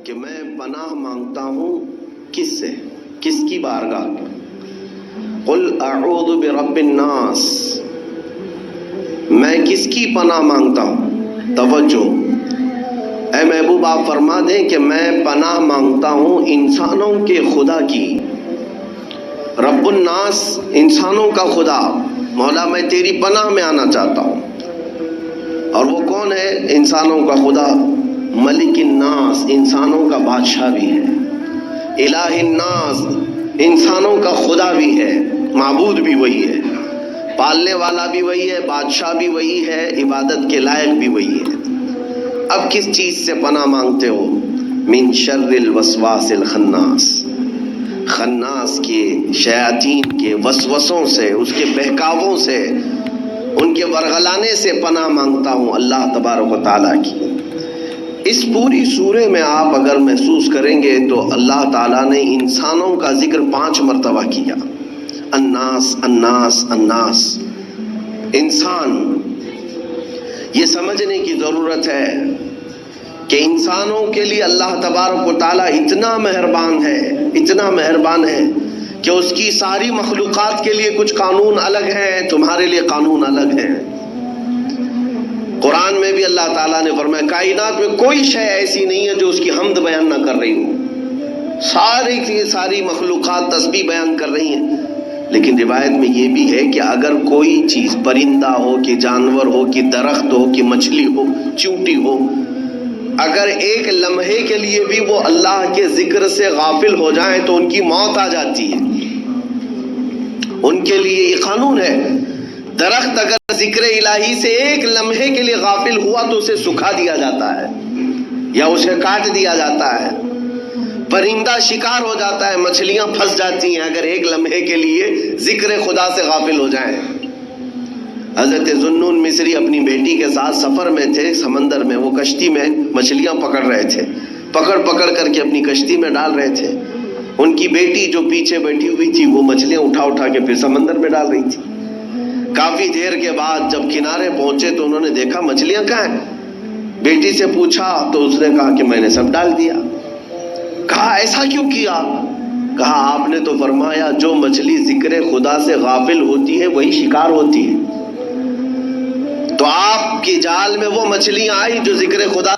کہ میں پناہ مانگتا ہوں کس سے، کس کی بارگاہ؟ قل اعوذ برب الناس، میں کس کی پناہ مانگتا ہوں؟ توجہ، اے محبوب آپ فرما دیں کہ میں پناہ مانگتا ہوں انسانوں کے خدا کی۔ رب الناس، انسانوں کا خدا، مولا میں تیری پناہ میں آنا چاہتا ہوں۔ اور وہ کون ہے؟ انسانوں کا خدا، ملک الناس، انسانوں کا بادشاہ بھی ہے، الہ الناس، انسانوں کا خدا بھی ہے، معبود بھی وہی ہے، پالنے والا بھی وہی ہے، بادشاہ بھی وہی ہے، عبادت کے لائق بھی وہی ہے۔ اب کس چیز سے پناہ مانگتے ہو؟ من شر الوسواس الخناس، خناس کے، شیاطین کے وسوسوں سے، اس کے بہکاووں سے، ان کے ورغلانے سے پناہ مانگتا ہوں اللہ تبارک و تعالیٰ کی۔ اس پوری سورے میں آپ اگر محسوس کریں گے تو اللہ تعالیٰ نے انسانوں کا ذکر 5 مرتبہ کیا۔ الناس الناس الناس، انسان۔ یہ سمجھنے کی ضرورت ہے کہ انسانوں کے لیے اللہ تبارک و تعالیٰ اتنا مہربان ہے، اتنا مہربان ہے کہ اس کی ساری مخلوقات کے لیے کچھ قانون الگ ہیں، تمہارے لیے قانون الگ ہیں۔ قرآن میں بھی اللہ تعالیٰ نے فرمایا کائنات میں کوئی شے ایسی نہیں ہے جو اس کی حمد بیان نہ کر رہی ہو، ساری کی ساری مخلوقات تسبیح بیان کر رہی ہیں۔ لیکن روایت میں یہ بھی ہے کہ اگر کوئی چیز، پرندہ ہو کہ جانور ہو کہ درخت ہو کہ مچھلی ہو، چونٹی ہو، اگر ایک لمحے کے لیے بھی وہ اللہ کے ذکر سے غافل ہو جائیں تو ان کی موت آ جاتی ہے۔ ان کے لیے یہ قانون ہے، درخت اگر ذکر الہی سے ایک لمحے کے لیے غافل ہوا تو اسے سکھا دیا جاتا ہے یا اسے کاٹ دیا جاتا ہے، پرندہ شکار ہو جاتا ہے، مچھلیاں پھنس جاتی ہیں اگر ایک لمحے کے لیے ذکر خدا سے غافل ہو جائیں۔ حضرت ذوالنون مصری اپنی بیٹی کے ساتھ سفر میں تھے، سمندر میں، وہ کشتی میں مچھلیاں پکڑ رہے تھے، پکڑ کر کے اپنی کشتی میں ڈال رہے تھے۔ ان کی بیٹی جو پیچھے بیٹھی ہوئی تھی وہ مچھلیاں اٹھا کے پھر سمندر میں ڈال رہی تھی۔ کافی دیر کے بعد جب کنارے پہنچے تو انہوں نے دیکھا مچھلیاں کہاں ہیں؟ بیٹی سے پوچھا تو اس نے کہا کہ میں نے سب ڈال دیا۔ کہا ایسا کیوں کیا؟ کہا آپ نے تو فرمایا جو مچھلی ذکر خدا سے غافل ہوتی ہے وہی شکار ہوتی ہے، تو آپ کی جال میں وہ مچھلیاں آئی جو ذکر خدا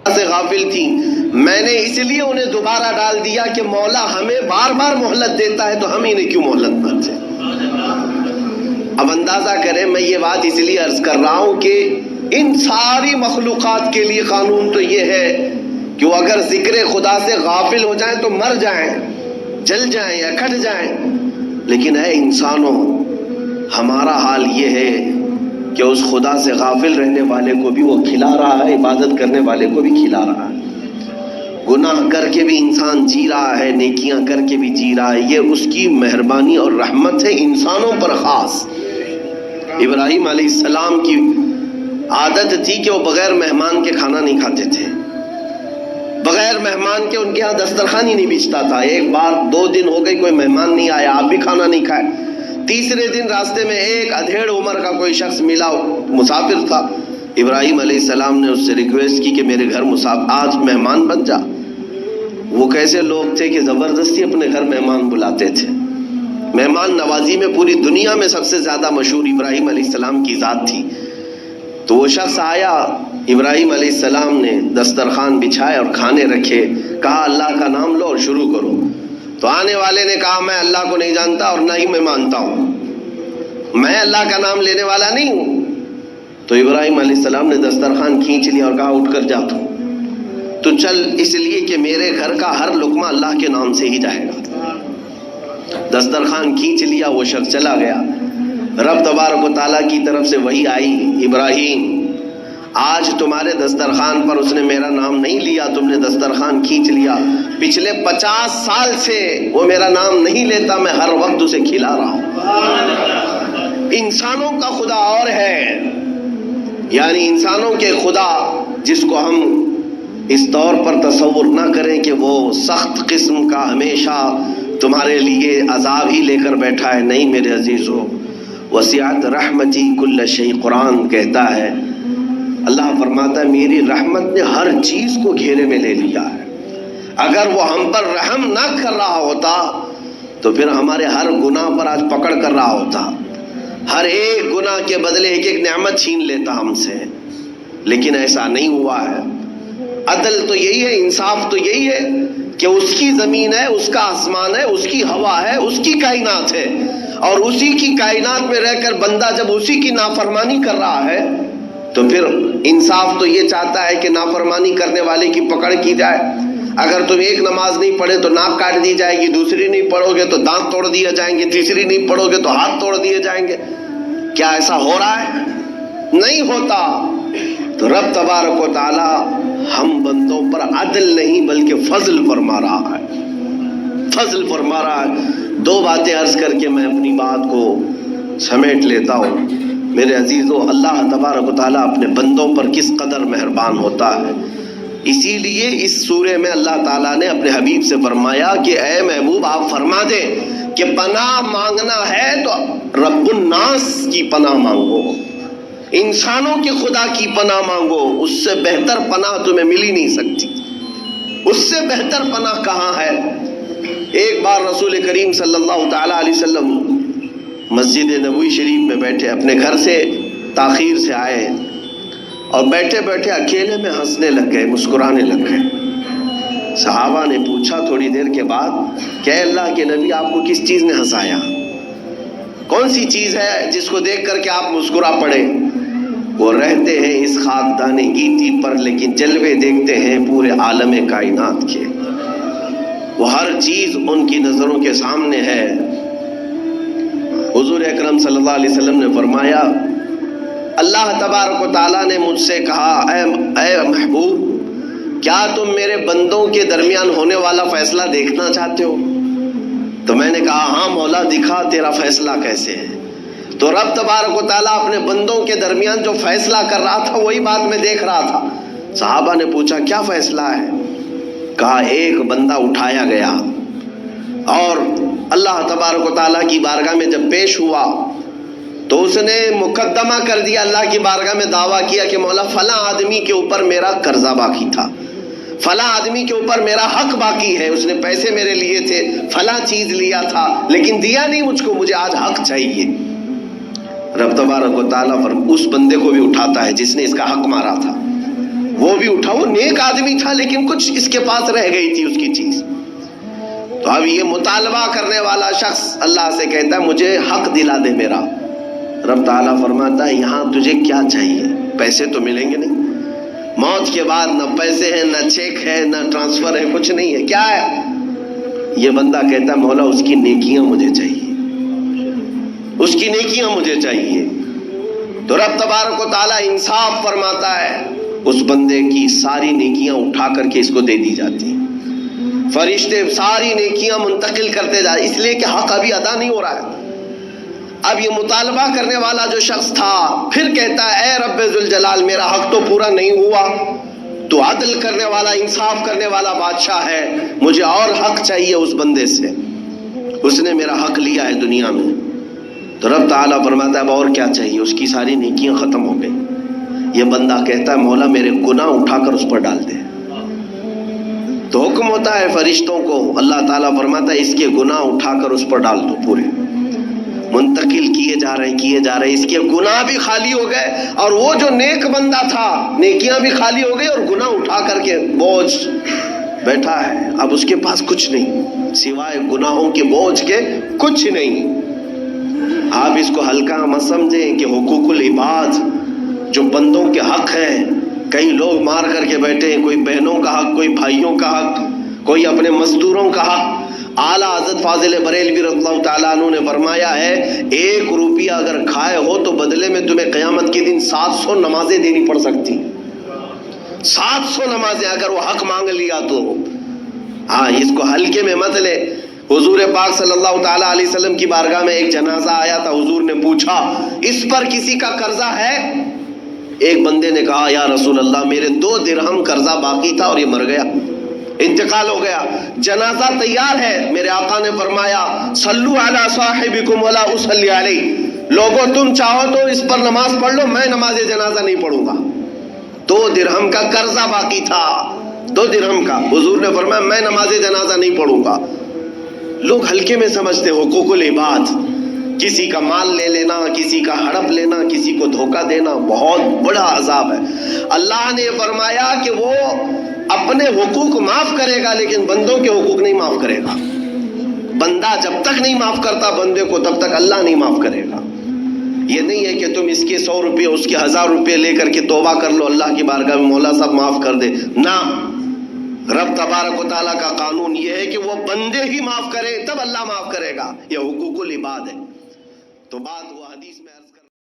سے غافل تھی، میں نے اس لیے انہیں دوبارہ ڈال دیا کہ مولا ہمیں بار بار مہلت دیتا ہے تو ہم انہیں کیوں مہلت نہ دیں۔ اب اندازہ کریں، میں یہ بات اس لیے عرض کر رہا ہوں کہ ان ساری مخلوقات کے لیے قانون تو یہ ہے کہ وہ اگر ذکر خدا سے غافل ہو جائیں تو مر جائیں، جل جائیں یا کٹ جائیں، لیکن اے انسانوں، ہمارا حال یہ ہے کہ اس خدا سے غافل رہنے والے کو بھی وہ کھلا رہا ہے، عبادت کرنے والے کو بھی کھلا رہا ہے۔ گناہ کر کے بھی انسان جی رہا ہے، نیکیاں کر کے بھی جی رہا ہے، یہ اس کی مہربانی اور رحمت ہے انسانوں پر خاص۔ ابراہیم علیہ السلام کی عادت تھی کہ وہ بغیر مہمان کے کھانا نہیں کھاتے تھے، بغیر مہمان کے ان کے ہاں دسترخوان ہی نہیں بچھتا تھا۔ ایک بار 2 دن ہو گئے، کوئی مہمان نہیں آیا، آپ بھی کھانا نہیں کھائے۔ تیسرے دن راستے میں ایک ادھیڑ عمر کا کوئی شخص ملا، مسافر تھا۔ ابراہیم علیہ السلام نے اس سے ریکویسٹ کی کہ میرے گھر آج مہمان بن جا۔ وہ کیسے لوگ تھے کہ زبردستی اپنے گھر مہمان بلاتے تھے۔ مہمان نوازی میں پوری دنیا میں سب سے زیادہ مشہور ابراہیم علیہ السلام کی ذات تھی۔ تو وہ شخص آیا، ابراہیم علیہ السلام نے دسترخوان بچھائے اور کھانے رکھے، کہا اللہ کا نام لو اور شروع کرو۔ تو آنے والے نے کہا میں اللہ کو نہیں جانتا اور نہ ہی میں مانتا ہوں، میں اللہ کا نام لینے والا نہیں ہوں۔ تو ابراہیم علیہ السلام نے دسترخوان کھینچ لیا اور کہا اٹھ کر جا تو چل، اس لیے کہ میرے گھر کا ہر لقمہ اللہ کے نام سے ہی جائے گا۔ دسترخوان کھینچ لیا، وہ شخص چلا گیا۔ رب تبارک و تعالیٰ کی طرف سے وحی آئی، ابراہیم آج تمہارے دسترخوان پر اس نے میرا نام نہیں لیا، تم نے دسترخوان کھینچ لیا، پچھلے 50 سال سے وہ میرا نام نہیں لیتا، میں ہر وقت اسے کھلا رہا ہوں۔ انسانوں کا خدا اور ہے، یعنی انسانوں کے خدا جس کو ہم اس طور پر تصور نہ کریں کہ وہ سخت قسم کا ہمیشہ تمہارے لیے عذاب ہی لے کر بیٹھا ہے، نہیں میرے عزیزو، وسعت رحمتی کل شیء، قرآن کہتا ہے، اللہ فرماتا ہے میری رحمت نے ہر چیز کو گھیرے میں لے لیا ہے۔ اگر وہ ہم پر رحم نہ کر رہا ہوتا تو پھر ہمارے ہر گناہ پر آج پکڑ کر رہا ہوتا، ہر ایک گناہ کے بدلے ایک ایک نعمت چھین لیتا ہم سے، لیکن ایسا نہیں ہوا ہے۔ عدل تو یہی ہے، انصاف تو یہی ہے کہ اس کی زمین ہے، اس کا آسمان ہے، اس کی ہوا ہے، اس کی کائنات ہے، اور اسی کی کائنات میں رہ کر بندہ جب اسی کی نافرمانی کر رہا ہے تو پھر انصاف تو یہ چاہتا ہے کہ نافرمانی کرنے والے کی پکڑ کی جائے۔ اگر تم ایک نماز نہیں پڑھے تو ناک کاٹ دی جائے گی، دوسری نہیں پڑھو گے تو دانت توڑ دیے جائیں گے، تیسری نہیں پڑھو گے تو ہاتھ توڑ دیے جائیں گے۔ کیا ایسا ہو رہا ہے؟ نہیں ہوتا۔ تو رب تبارک و تعالی ہم بندوں پر عدل نہیں بلکہ فضل فرما رہا ہے، فضل فرما رہا ہے۔ 2 باتیں عرض کر کے میں اپنی بات کو سمیٹ لیتا ہوں۔ میرے عزیزو، اللہ تبارک و تعالیٰ اپنے بندوں پر کس قدر مہربان ہوتا ہے، اسی لیے اس سورے میں اللہ تعالیٰ نے اپنے حبیب سے فرمایا کہ اے محبوب آپ فرما دیں کہ پناہ مانگنا ہے تو رب الناس کی پناہ مانگو، انسانوں کے خدا کی پناہ مانگو، اس سے بہتر پناہ تمہیں مل ہی نہیں سکتی۔ اس سے بہتر پناہ کہاں ہے؟ ایک بار رسول کریم صلی اللہ تعالیٰ علیہ وسلم مسجد نبوی شریف میں بیٹھے، اپنے گھر سے تاخیر سے آئے اور بیٹھے بیٹھے اکیلے میں ہنسنے لگ گئے، مسکرانے لگ گئے۔ صحابہ نے پوچھا تھوڑی دیر کے بعد کہ اے اللہ کے نبی آپ کو کس چیز نے ہنسایا؟ کون سی چیز ہے جس کو دیکھ کر کے آپ مسکرا پڑے؟ وہ رہتے ہیں اس خاکدان گیتی پر لیکن جلوے دیکھتے ہیں پورے عالم کائنات کے، وہ ہر چیز ان کی نظروں کے سامنے ہے۔ حضور اکرم صلی اللہ علیہ وسلم نے فرمایا اللہ تبارک و تعالیٰ نے مجھ سے کہا اے محبوب کیا تم میرے بندوں کے درمیان ہونے والا فیصلہ دیکھنا چاہتے ہو؟ تو میں نے کہا ہاں مولا دکھا تیرا فیصلہ کیسے ہے۔ تو رب تبارک و تعالیٰ اپنے بندوں کے درمیان جو فیصلہ کر رہا تھا وہی بات میں دیکھ رہا تھا۔ صحابہ نے پوچھا کیا فیصلہ ہے؟ کہا ایک بندہ اٹھایا گیا اور اللہ تبارک و تعالیٰ کی بارگاہ میں جب پیش ہوا تو اس نے مقدمہ کر دیا، اللہ کی بارگاہ میں دعویٰ کیا کہ مولا فلاں آدمی کے اوپر میرا قرضہ باقی تھا، فلاں آدمی کے اوپر میرا حق باقی ہے، اس نے پیسے میرے لیے تھے، فلاں چیز لیا تھا لیکن دیا نہیں مجھ کو، مجھے آج حق چاہیے۔ رب تبارک و تعالیٰ اس بندے کو بھی اٹھاتا ہے جس نے اس کا حق مارا تھا، وہ بھی اٹھا، وہ نیک آدمی تھا لیکن کچھ اس کے پاس رہ گئی تھی اس کی چیز۔ تو اب یہ مطالبہ کرنے والا شخص اللہ سے کہتا ہے مجھے حق دلا دے میرا۔ رب تعالیٰ فرماتا ہے یہاں تجھے کیا چاہیے؟ پیسے تو ملیں گے نہیں، موت کے بعد نہ پیسے ہیں، نہ چیک ہے، نہ ٹرانسفر ہے، کچھ نہیں ہے، کیا ہے؟ یہ بندہ کہتا ہے مولا اس کی نیکیاں مجھے چاہیے، اس کی نیکیاں مجھے چاہیے۔ تو رب تبارک و تعالیٰ انصاف فرماتا ہے، اس بندے کی ساری نیکیاں اٹھا کر کے اس کو دے دی جاتی ہیں، فرشتے ساری نیکیاں منتقل کرتے جاتے، اس لیے کہ حق ابھی ادا نہیں ہو رہا ہے۔ اب یہ مطالبہ کرنے والا جو شخص تھا پھر کہتا ہے اے رب ذوالجلال میرا حق تو پورا نہیں ہوا، تو عدل کرنے والا، انصاف کرنے والا بادشاہ ہے، مجھے اور حق چاہیے اس بندے سے، اس نے میرا حق لیا ہے دنیا میں۔ تو رب تعالیٰ فرماتا ہے اب اور کیا چاہیے؟ اس کی ساری نیکیاں ختم ہو گئی۔ یہ بندہ کہتا ہے مولا میرے گناہ اٹھا کر اس پر ڈال دے۔ تو حکم ہوتا ہے فرشتوں کو، اللہ تعالیٰ فرماتا ہے اس کے گناہ اٹھا کر اس پر ڈال دو، پورے منتقل کیے جا رہے، اس کے گناہ بھی خالی ہو گئے اور وہ جو نیک بندہ تھا نیکیاں بھی خالی ہو گئی اور گناہ اٹھا کر کے بوجھ بیٹھا ہے، اب اس کے پاس کچھ نہیں سوائے گناہوں کے بوجھ کے، کچھ نہیں۔ آپ اس کو ہلکا مت سمجھیں کہ حقوق العباد جو بندوں کے حق ہیں کئی لوگ مار کر کے بیٹھے ہیں، کوئی بہنوں کا حق، کوئی بھائیوں کا حق، کوئی اپنے مزدوروں کا حق۔ اعلیٰ حضرت فاضل بریلوی رضی اللہ تعالیٰ عنہ نے فرمایا ہے 1 روپیہ اگر کھائے ہو تو بدلے میں تمہیں قیامت کے دن 700 نمازیں دینی پڑ سکتی، 700 نمازیں اگر وہ حق مانگ لیا تو۔ ہاں اس کو ہلکے میں مت لے۔ حضور پاک صلی اللہ تعالیٰ علیہ وسلم کی بارگاہ میں ایک جنازہ آیا تھا، حضور نے پوچھا اس پر کسی کا قرضہ ہے؟ ایک بندے نے کہا یا رسول اللہ میرے 2 درہم قرضہ باقی تھا اور یہ مر گیا، انتقال ہو گیا، جنازہ تیار ہے۔ میرے آقا نے فرمایا صلو علی صاحبکم ولا اصلی علیہ، لوگوں تم چاہو تو اس پر نماز پڑھ لو، میں نماز جنازہ نہیں پڑھوں گا۔ 2 درہم کا قرضہ باقی تھا، 2 درہم کا، حضور نے فرمایا میں نماز جنازہ نہیں پڑھوں گا۔ لوگ ہلکے میں سمجھتے حقوق العباد، کسی کا مال لے لینا، کسی کا ہڑپ لینا، کسی کو دھوکہ دینا بہت بڑا عذاب ہے۔ اللہ نے فرمایا کہ وہ اپنے حقوق معاف کرے گا لیکن بندوں کے حقوق نہیں معاف کرے گا۔ بندہ جب تک نہیں معاف کرتا بندے کو تب تک اللہ نہیں معاف کرے گا۔ یہ نہیں ہے کہ تم اس کے 100 روپے اس کے 1000 روپے لے کر کے توبہ کر لو اللہ کی بارگاہ میں مولا صاحب معاف کر دے، نہ۔ رب تبارک و تعالیٰ کا قانون یہ ہے کہ وہ بندے ہی معاف کرے تب اللہ معاف کرے گا، یہ حقوق العباد ہے۔ تو بات وہ حدیث میں عرض کر